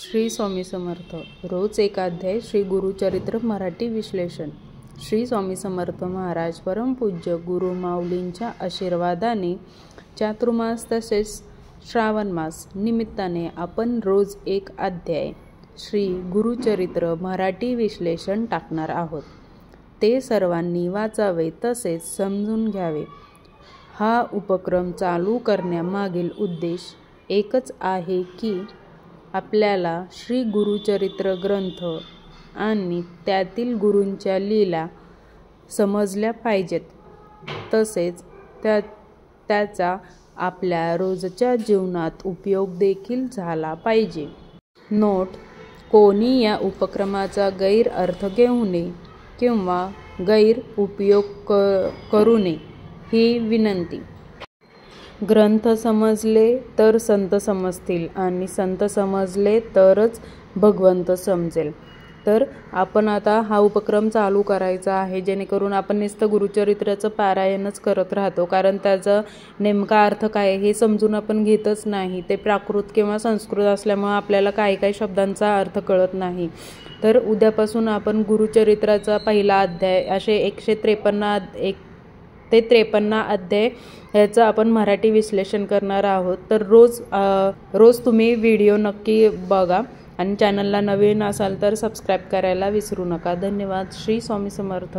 श्री स्वामी समर्थ. रोज एक अध्याय श्री गुरुचरित्र मराठी विश्लेषण. श्री स्वामी समर्थ महाराज परमपूज्य गुरु माऊलींच्या आशीर्वादाने चातुर्मास तसेच श्रावण मास निमित्ताने आपण रोज एक अध्याय श्री गुरुचरित्र मराठी विश्लेषण टाकणार आहोत. ते सर्वांनी वाचावे तसेच समजून घ्यावे. हा उपक्रम चालू करण्यामागील उद्देश एकच आहे की आपल्याला श्री गुरुचरित्र ग्रंथ आणि त्यातील गुरूंच्या लीला समजल्या पाहिजेत, तसेच त्याचा आपल्या रोजच्या जीवनात उपयोग देखील झाला पाहिजे. नोट: कोणी या उपक्रमाचा गैरअर्थ घेऊ नये किंवा गैर उपयोग करू नये ही विनंती. ग्रंथ समजले तर संत समजतील आणि संत समजले तरच भगवंत समजेल. तर आपण आता हा उपक्रम चालू करायचा आहे, जेणेकरून आपण नुसतं गुरुचरित्राचं पारायणच करत राहतो, कारण त्याचा नेमका अर्थ काय हे समजून आपण घेतच नाही. ते प्राकृत किंवा संस्कृत असल्यामुळे आपल्याला काही शब्दांचा अर्थ कळत नाही. तर उद्यापासून आपण गुरुचरित्राचा पहिला अध्याय असे 1 ते 53 अध्याय याचं आपण मराठी विश्लेषण करणार आहोत. तर रोज तुम्ही व्हिडिओ नक्की बघा आणि चॅनलला नवीन असाल तर सबस्क्राईब करायला विसरू नका. धन्यवाद. श्री स्वामी समर्थ.